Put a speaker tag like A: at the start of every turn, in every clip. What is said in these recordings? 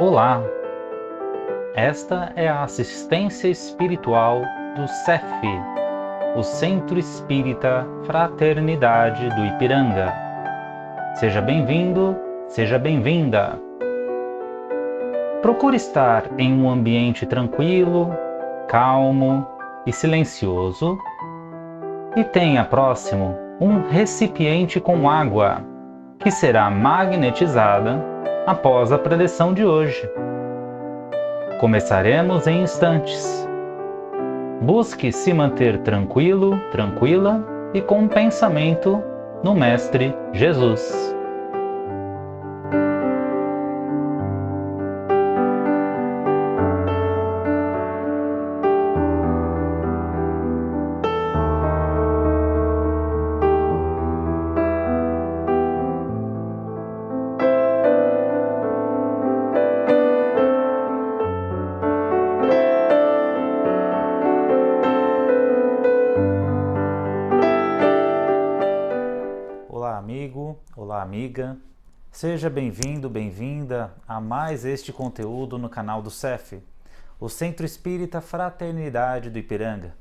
A: Olá, esta é a assistência espiritual do CEF, o Centro Espírita Fraternidade do Ipiranga. Seja bem-vindo, seja bem-vinda. Procure estar em um ambiente tranquilo, calmo e silencioso e tenha próximo um recipiente com água, que será magnetizada após a preleção de hoje. Começaremos em instantes. Busque se manter tranquilo, tranquila e com pensamento no Mestre Jesus. Olá, amigo, olá, amiga. Seja bem-vindo, bem-vinda a mais este conteúdo no canal do CEF, o Centro Espírita Fraternidade do Ipiranga.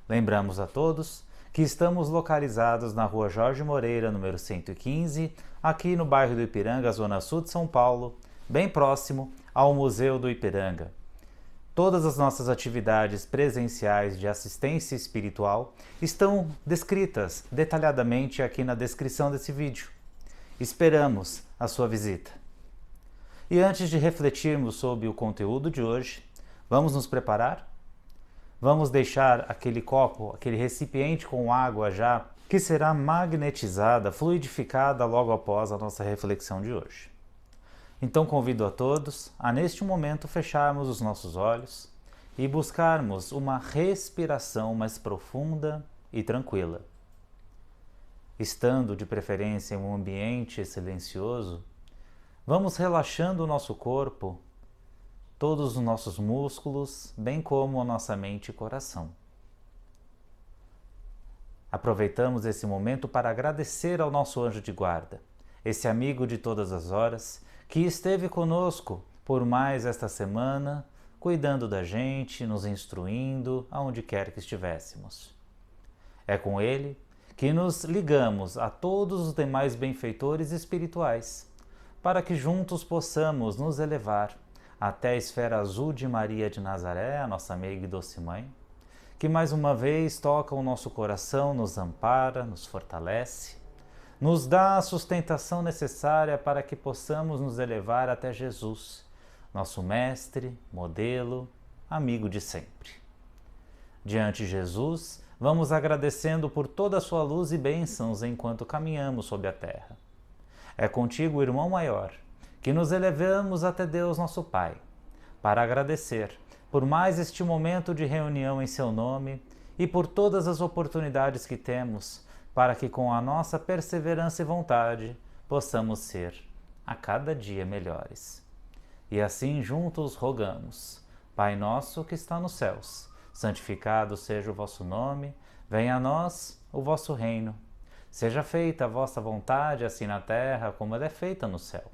A: Lembramos a todos que estamos localizados na Rua Jorge Moreira, número 115, aqui no bairro do Ipiranga, zona sul de São Paulo, bem próximo ao Museu do Ipiranga. Todas as nossas atividades presenciais de assistência espiritual estão descritas detalhadamente aqui na descrição desse vídeo. Esperamos a sua visita. E antes de refletirmos sobre o conteúdo de hoje, vamos nos preparar? Vamos deixar aquele copo, aquele recipiente com água já, que será magnetizada, fluidificada logo após a nossa reflexão de hoje. Então convido a todos a neste momento fecharmos os nossos olhos e buscarmos uma respiração mais profunda e tranquila. Estando de preferência em um ambiente silencioso, vamos relaxando o nosso corpo, todos os nossos músculos, bem como a nossa mente e coração. Aproveitamos esse momento para agradecer ao nosso anjo de guarda, esse amigo de todas as horas, que esteve conosco por mais esta semana, cuidando da gente, nos instruindo aonde quer que estivéssemos. É com ele que nos ligamos a todos os demais benfeitores espirituais, para que juntos possamos nos elevar até a esfera azul de Maria de Nazaré, a nossa amiga e doce mãe, que mais uma vez toca o nosso coração, nos ampara, nos fortalece, nos dá a sustentação necessária para que possamos nos elevar até Jesus, nosso mestre, modelo, amigo de sempre. Diante de Jesus, vamos agradecendo por toda a sua luz e bênçãos enquanto caminhamos sobre a terra. É contigo, irmão maior, que nos elevamos até Deus nosso Pai, para agradecer por mais este momento de reunião em seu nome e por todas as oportunidades que temos para que com a nossa perseverança e vontade possamos ser a cada dia melhores. E assim juntos rogamos: Pai nosso que está nos céus, santificado seja o vosso nome, venha a nós o vosso reino. Seja feita a vossa vontade, assim na terra como ela é feita no céu.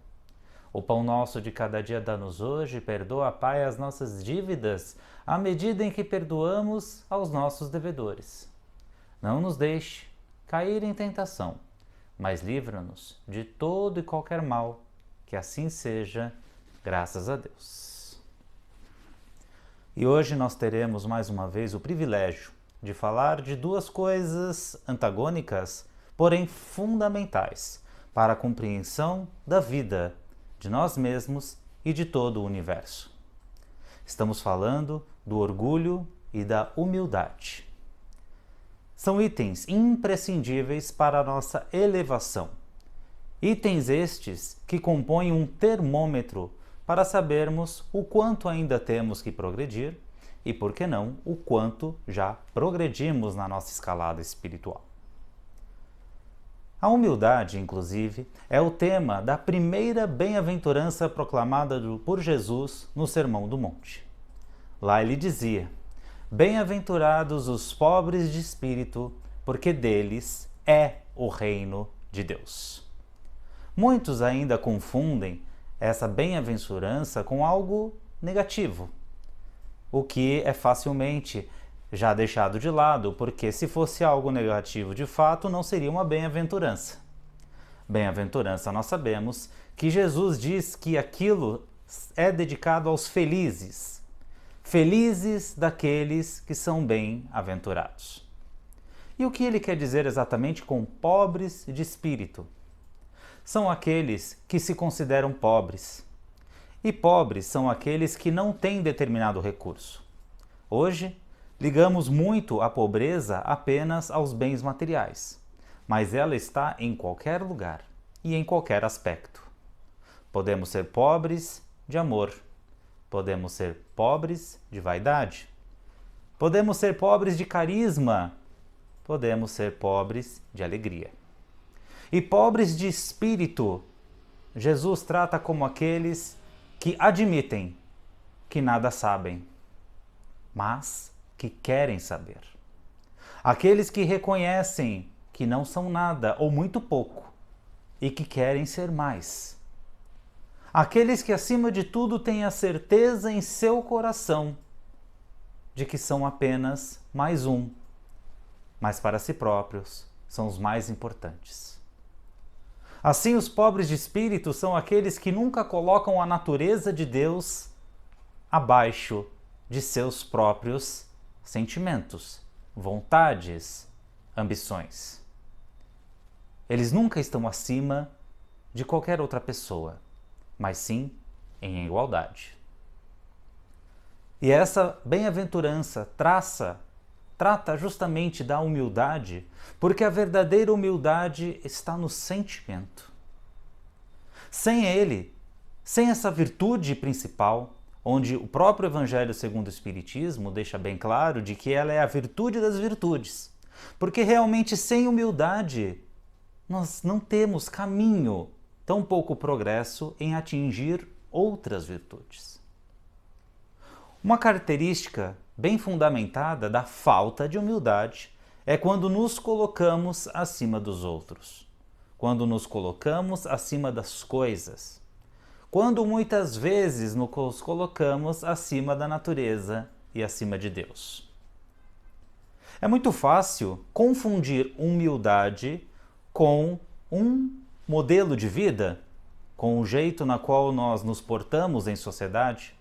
A: O pão nosso de cada dia dá-nos hoje, perdoa, Pai, as nossas dívidas, à medida em que perdoamos aos nossos devedores. Não nos deixe cair em tentação, mas livra-nos de todo e qualquer mal, que assim seja, graças a Deus. E hoje nós teremos mais uma vez o privilégio de falar de duas coisas antagônicas, porém fundamentais para a compreensão da vida, de nós mesmos e de todo o universo. Estamos falando do orgulho e da humildade. São itens imprescindíveis para a nossa elevação. Itens estes que compõem um termômetro para sabermos o quanto ainda temos que progredir e, por que não, o quanto já progredimos na nossa escalada espiritual. A humildade, inclusive, é o tema da primeira bem-aventurança proclamada por Jesus no Sermão do Monte. Lá ele dizia: Bem-aventurados os pobres de espírito, porque deles é o reino de Deus. Muitos ainda confundem essa bem-aventurança com algo negativo, o que é facilmente já deixado de lado, porque se fosse algo negativo de fato, não seria uma bem-aventurança. Bem-aventurança, nós sabemos que Jesus diz que aquilo é dedicado aos felizes. Felizes daqueles que são bem-aventurados. E o que ele quer dizer exatamente com pobres de espírito? São aqueles que se consideram pobres. E pobres são aqueles que não têm determinado recurso. Hoje, ligamos muito a pobreza apenas aos bens materiais, mas ela está em qualquer lugar e em qualquer aspecto. Podemos ser pobres de amor, podemos ser pobres de vaidade, podemos ser pobres de carisma, podemos ser pobres de alegria. E pobres de espírito, Jesus trata como aqueles que admitem que nada sabem, mas que querem saber. Aqueles que reconhecem que não são nada ou muito pouco e que querem ser mais. Aqueles que, acima de tudo, têm a certeza em seu coração de que são apenas mais um, mas para si próprios são os mais importantes. Assim, os pobres de espírito são aqueles que nunca colocam a natureza de Deus abaixo de seus próprios sentimentos, vontades, ambições. Eles nunca estão acima de qualquer outra pessoa, mas sim em igualdade. E essa bem-aventurança trata justamente da humildade, porque a verdadeira humildade está no sentimento. Sem ele, sem essa virtude principal, onde o próprio Evangelho segundo o Espiritismo deixa bem claro de que ela é a virtude das virtudes, porque realmente sem humildade nós não temos caminho, tampouco progresso em atingir outras virtudes. Uma característica bem fundamentada da falta de humildade é quando nos colocamos acima dos outros, quando nos colocamos acima das coisas, quando muitas vezes nos colocamos acima da natureza e acima de Deus. É muito fácil confundir humildade com um modelo de vida, com o jeito na qual nós nos portamos em sociedade.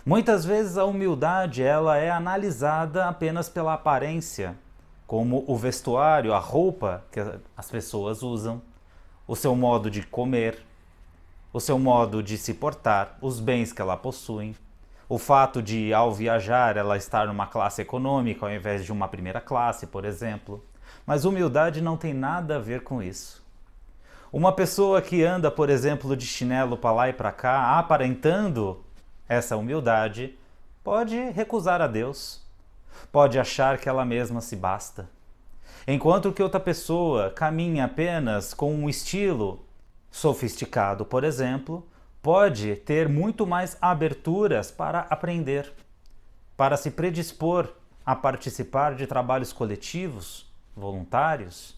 A: Muitas vezes a humildade ela é analisada apenas pela aparência, como o vestuário, a roupa que as pessoas usam, o seu modo de comer, o seu modo de se portar, os bens que ela possui, o fato de, ao viajar, ela estar numa classe econômica ao invés de uma primeira classe, por exemplo. Mas humildade não tem nada a ver com isso. Uma pessoa que anda, por exemplo, de chinelo para lá e para cá, aparentando essa humildade, pode recusar a Deus, pode achar que ela mesma se basta. Enquanto que outra pessoa caminha apenas com um estilo sofisticado, por exemplo, pode ter muito mais aberturas para aprender, para se predispor a participar de trabalhos coletivos, voluntários,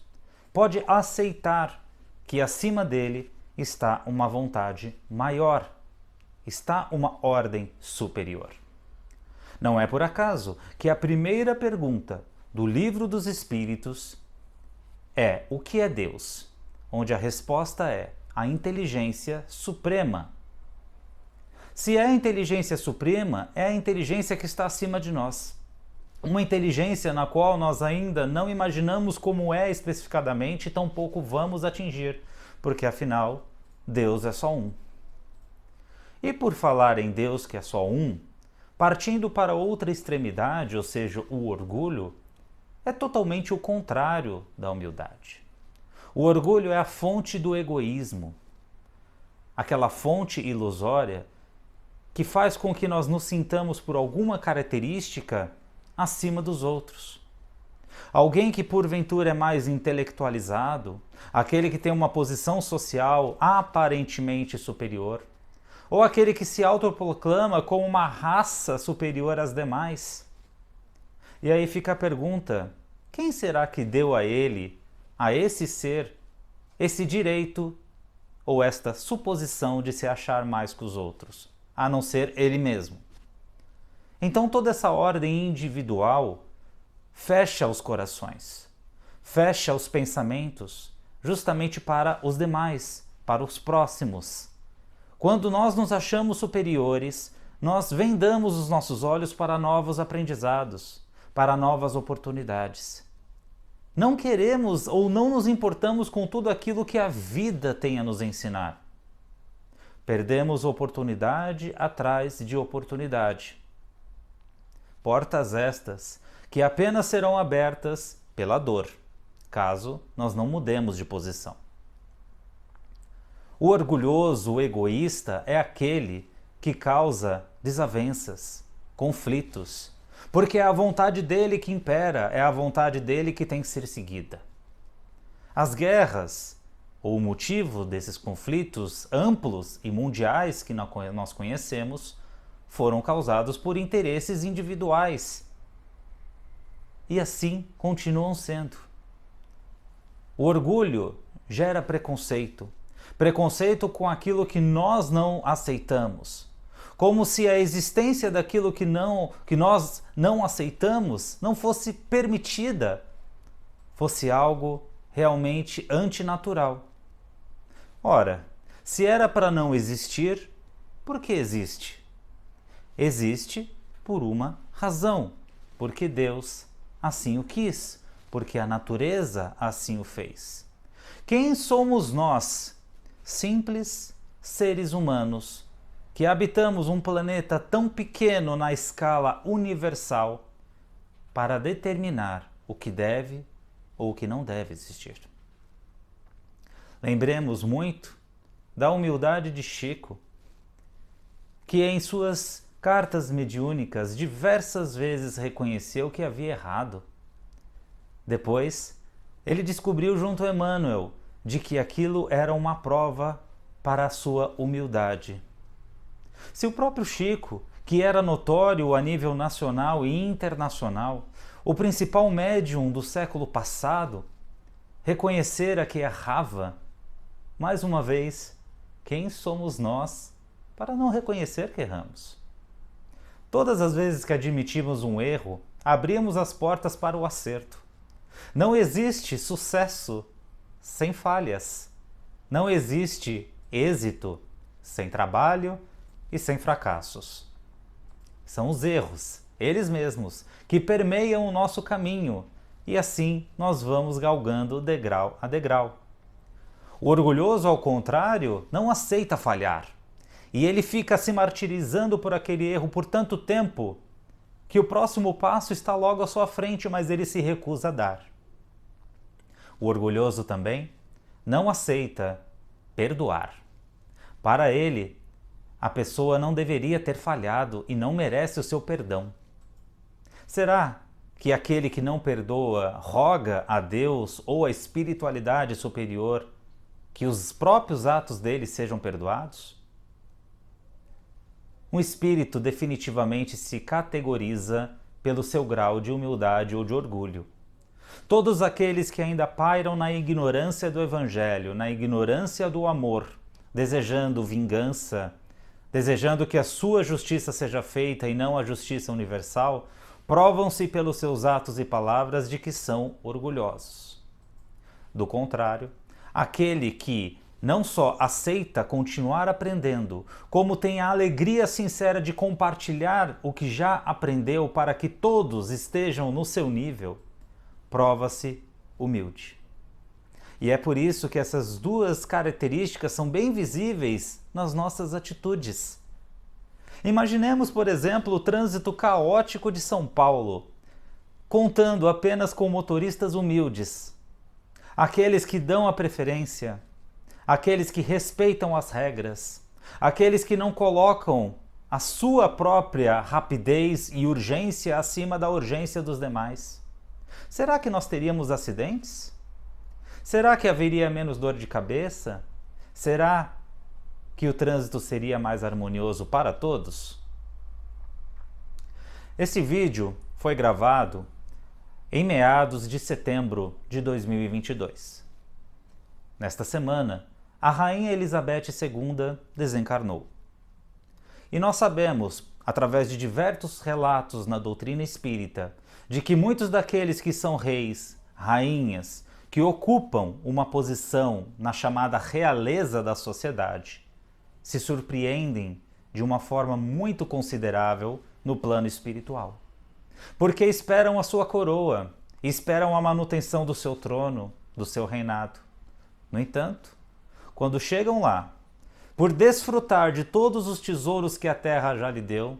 A: pode aceitar que acima dele está uma vontade maior, está uma ordem superior. Não é por acaso que a primeira pergunta do Livro dos Espíritos é: o que é Deus? Onde a resposta é a inteligência suprema. Se é a inteligência suprema, é a inteligência que está acima de nós. Uma inteligência na qual nós ainda não imaginamos como é especificadamente e tampouco vamos atingir, porque afinal, Deus é só um. E por falar em Deus que é só um, partindo para outra extremidade, ou seja, o orgulho, é totalmente o contrário da humildade. O orgulho é a fonte do egoísmo, aquela fonte ilusória que faz com que nós nos sintamos por alguma característica acima dos outros. Alguém que porventura é mais intelectualizado, aquele que tem uma posição social aparentemente superior, ou aquele que se autoproclama como uma raça superior às demais. E aí fica a pergunta: quem será que deu a ele, a esse ser, esse direito ou esta suposição de se achar mais que os outros, a não ser ele mesmo. Então toda essa ordem individual fecha os corações, fecha os pensamentos, justamente para os demais, para os próximos. Quando nós nos achamos superiores, nós vendamos os nossos olhos para novos aprendizados, para novas oportunidades. Não queremos ou não nos importamos com tudo aquilo que a vida tem a nos ensinar. Perdemos oportunidade atrás de oportunidade. Portas estas que apenas serão abertas pela dor, caso nós não mudemos de posição. O orgulhoso, o egoísta, é aquele que causa desavenças, conflitos, porque é a vontade dele que impera, é a vontade dele que tem que ser seguida. As guerras, ou o motivo desses conflitos amplos e mundiais que nós conhecemos, foram causados por interesses individuais. E assim continuam sendo. O orgulho gera preconceito. Preconceito com aquilo que nós não aceitamos. Como se a existência daquilo que nós não aceitamos não fosse permitida, fosse algo realmente antinatural. Ora, se era para não existir, por que existe? Existe por uma razão, porque Deus assim o quis, porque a natureza assim o fez. Quem somos nós, simples seres humanos, que habitamos um planeta tão pequeno na escala universal, para determinar o que deve ou o que não deve existir? Lembremos muito da humildade de Chico, que em suas cartas mediúnicas diversas vezes reconheceu que havia errado. Depois, ele descobriu junto a Emmanuel de que aquilo era uma prova para a sua humildade. Se o próprio Chico, que era notório a nível nacional e internacional, o principal médium do século passado, reconhecera que errava, mais uma vez, quem somos nós para não reconhecer que erramos? Todas as vezes que admitimos um erro, abrimos as portas para o acerto. Não existe sucesso sem falhas. Não existe êxito sem trabalho e sem fracassos. São os erros, eles mesmos, que permeiam o nosso caminho, e assim nós vamos galgando degrau a degrau. O orgulhoso, ao contrário, não aceita falhar. E ele fica se martirizando por aquele erro por tanto tempo que o próximo passo está logo à sua frente, mas ele se recusa a dar. O orgulhoso também não aceita perdoar. Para ele, a pessoa não deveria ter falhado e não merece o seu perdão. Será que aquele que não perdoa roga a Deus ou a espiritualidade superior que os próprios atos dele sejam perdoados? Um espírito definitivamente se categoriza pelo seu grau de humildade ou de orgulho. Todos aqueles que ainda pairam na ignorância do Evangelho, na ignorância do amor, desejando vingança, desejando que a sua justiça seja feita e não a justiça universal, provam-se pelos seus atos e palavras de que são orgulhosos. Do contrário, aquele que não só aceita continuar aprendendo, como tem a alegria sincera de compartilhar o que já aprendeu para que todos estejam no seu nível, prova-se humilde. E é por isso que essas duas características são bem visíveis nas nossas atitudes. Imaginemos, por exemplo, o trânsito caótico de São Paulo, contando apenas com motoristas humildes, aqueles que dão a preferência, aqueles que respeitam as regras, aqueles que não colocam a sua própria rapidez e urgência acima da urgência dos demais. Será que nós teríamos acidentes? Será que haveria menos dor de cabeça? Será que o trânsito seria mais harmonioso para todos? Esse vídeo foi gravado em meados de setembro de 2022. Nesta semana, a Rainha Elizabeth II desencarnou. E nós sabemos, através de diversos relatos na doutrina espírita, de que muitos daqueles que são reis, rainhas, que ocupam uma posição na chamada realeza da sociedade, se surpreendem de uma forma muito considerável no plano espiritual. Porque esperam a sua coroa, esperam a manutenção do seu trono, do seu reinado. No entanto, quando chegam lá, por desfrutar de todos os tesouros que a terra já lhe deu,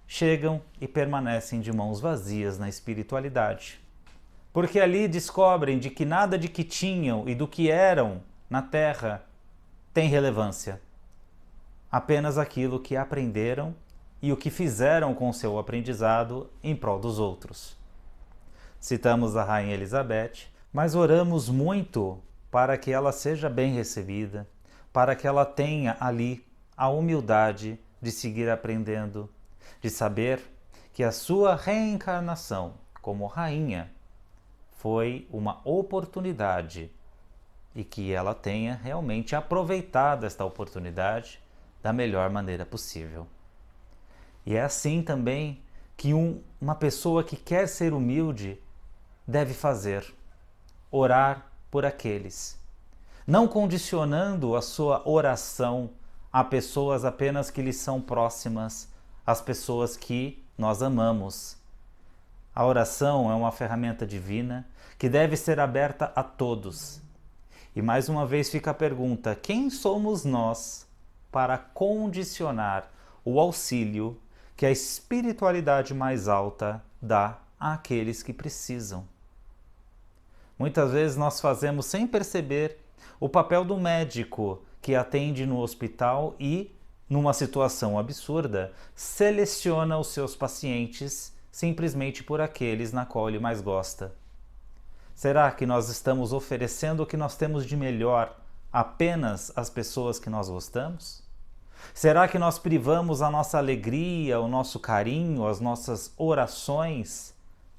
A: chegam e permanecem de mãos vazias na espiritualidade. Porque ali descobrem de que nada de que tinham e do que eram na terra tem relevância. Apenas aquilo que aprenderam e o que fizeram com o seu aprendizado em prol dos outros. Citamos a Rainha Elizabeth, mas oramos muito para que ela seja bem recebida, para que ela tenha ali a humildade de seguir aprendendo, de saber que a sua reencarnação como rainha foi uma oportunidade e que ela tenha realmente aproveitado esta oportunidade da melhor maneira possível. E é assim também que uma pessoa que quer ser humilde deve fazer, orar por aqueles, não condicionando a sua oração a pessoas apenas que lhe são próximas, as pessoas que nós amamos. A oração é uma ferramenta divina que deve ser aberta a todos. E mais uma vez fica a pergunta: quem somos nós para condicionar o auxílio que a espiritualidade mais alta dá àqueles que precisam? Muitas vezes nós fazemos sem perceber o papel do médico que atende no hospital e, numa situação absurda, seleciona os seus pacientes simplesmente por aqueles na qual ele mais gosta. Será que nós estamos oferecendo o que nós temos de melhor apenas às pessoas que nós gostamos? Será que nós privamos a nossa alegria, o nosso carinho, as nossas orações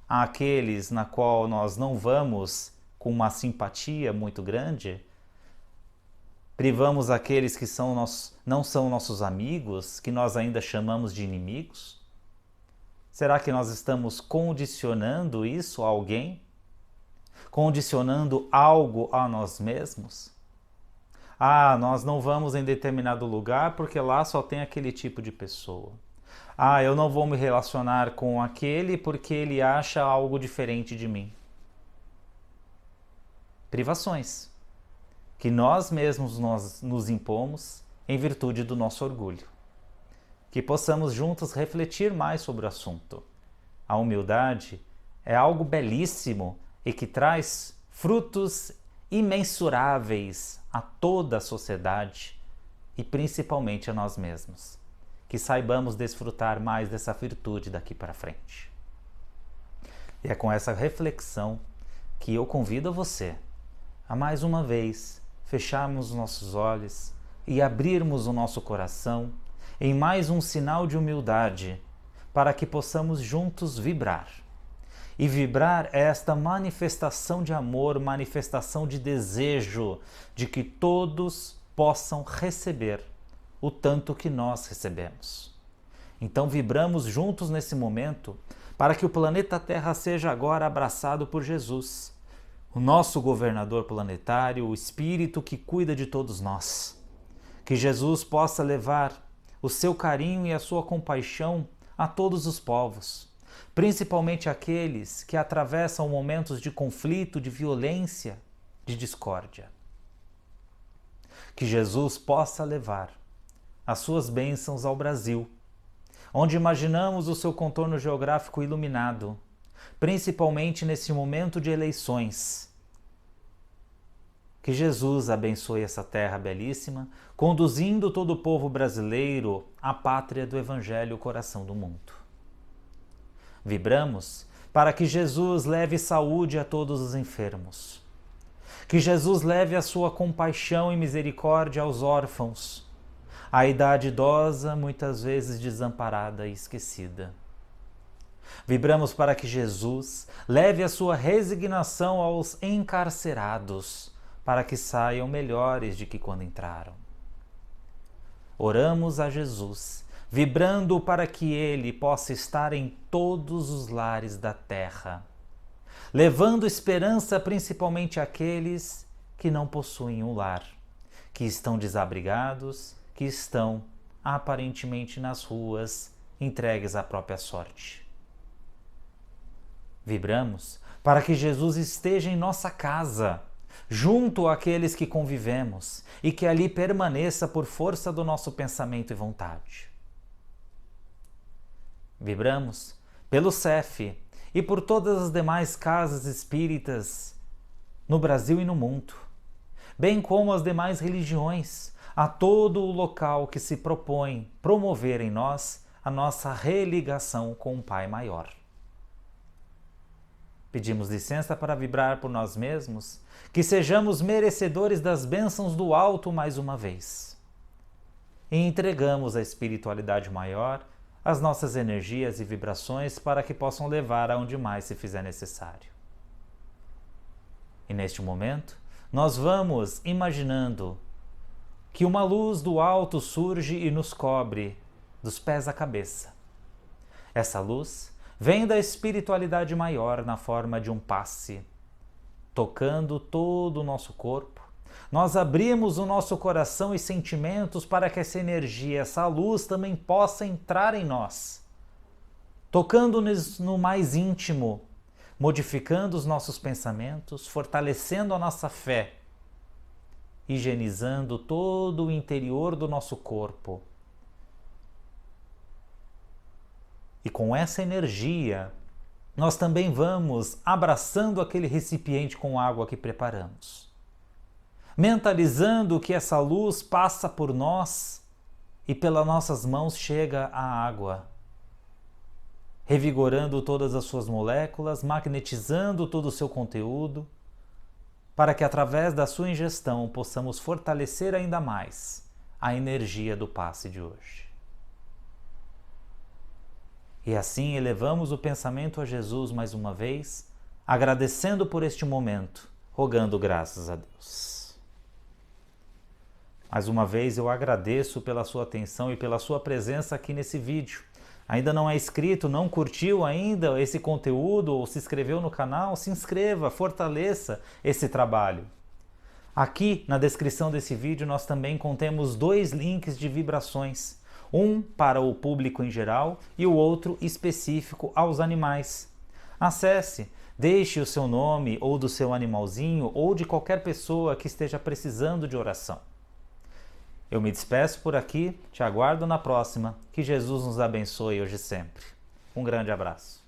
A: àqueles na qual nós não vamos com uma simpatia muito grande? Privamos aqueles que não são nossos amigos, que nós ainda chamamos de inimigos? Será que nós estamos condicionando isso a alguém? Condicionando algo a nós mesmos? Ah, nós não vamos em determinado lugar porque lá só tem aquele tipo de pessoa. Ah, eu não vou me relacionar com aquele porque ele acha algo diferente de mim. Privações que nós mesmos nos impomos em virtude do nosso orgulho. Que possamos juntos refletir mais sobre o assunto. A humildade é algo belíssimo e que traz frutos imensuráveis a toda a sociedade e principalmente a nós mesmos. Que saibamos desfrutar mais dessa virtude daqui para frente. E é com essa reflexão que eu convido você a mais uma vez fecharmos os nossos olhos e abrirmos o nosso coração em mais um sinal de humildade para que possamos juntos vibrar. E vibrar é esta manifestação de amor, manifestação de desejo de que todos possam receber o tanto que nós recebemos. Então vibramos juntos nesse momento para que o planeta Terra seja agora abraçado por Jesus, o nosso governador planetário, o Espírito que cuida de todos nós. Que Jesus possa levar o seu carinho e a sua compaixão a todos os povos, principalmente aqueles que atravessam momentos de conflito, de violência, de discórdia. Que Jesus possa levar as suas bênçãos ao Brasil, onde imaginamos o seu contorno geográfico iluminado, principalmente nesse momento de eleições. Que Jesus abençoe essa terra belíssima, conduzindo todo o povo brasileiro à pátria do Evangelho, o coração do mundo. Vibramos para que Jesus leve saúde a todos os enfermos. Que Jesus leve a sua compaixão e misericórdia aos órfãos, à idade idosa, muitas vezes desamparada e esquecida. Vibramos para que Jesus leve a sua resignação aos encarcerados, para que saiam melhores de que quando entraram. Oramos a Jesus, vibrando para que Ele possa estar em todos os lares da terra, levando esperança principalmente àqueles que não possuem um lar, que estão desabrigados, que estão aparentemente nas ruas, entregues à própria sorte. Vibramos para que Jesus esteja em nossa casa, junto àqueles que convivemos, e que ali permaneça por força do nosso pensamento e vontade. Vibramos pelo CEF e por todas as demais casas espíritas no Brasil e no mundo, bem como as demais religiões, a todo o local que se propõe promover em nós a nossa religação com o Pai Maior. Pedimos licença para vibrar por nós mesmos, que sejamos merecedores das bênçãos do alto mais uma vez. E entregamos à espiritualidade maior as nossas energias e vibrações para que possam levar aonde mais se fizer necessário. E neste momento, nós vamos imaginando que uma luz do alto surge e nos cobre dos pés à cabeça. Essa luz vem da espiritualidade maior na forma de um passe, tocando todo o nosso corpo. Nós abrimos o nosso coração e sentimentos para que essa energia, essa luz também possa entrar em nós, tocando-nos no mais íntimo, modificando os nossos pensamentos, fortalecendo a nossa fé, higienizando todo o interior do nosso corpo. E com essa energia, nós também vamos abraçando aquele recipiente com água que preparamos, mentalizando que essa luz passa por nós e pelas nossas mãos chega a água, revigorando todas as suas moléculas, magnetizando todo o seu conteúdo, para que através da sua ingestão possamos fortalecer ainda mais a energia do passe de hoje. E assim elevamos o pensamento a Jesus mais uma vez, agradecendo por este momento, rogando graças a Deus. Mais uma vez eu agradeço pela sua atenção e pela sua presença aqui nesse vídeo. Ainda não é inscrito, não curtiu ainda esse conteúdo ou se inscreveu no canal, se inscreva, fortaleça esse trabalho. Aqui na descrição desse vídeo nós também contemos 2 links de vibrações, um para o público em geral e o outro específico aos animais. Acesse, deixe o seu nome ou do seu animalzinho ou de qualquer pessoa que esteja precisando de oração. Eu me despeço por aqui, te aguardo na próxima. Que Jesus nos abençoe hoje e sempre. Um grande abraço.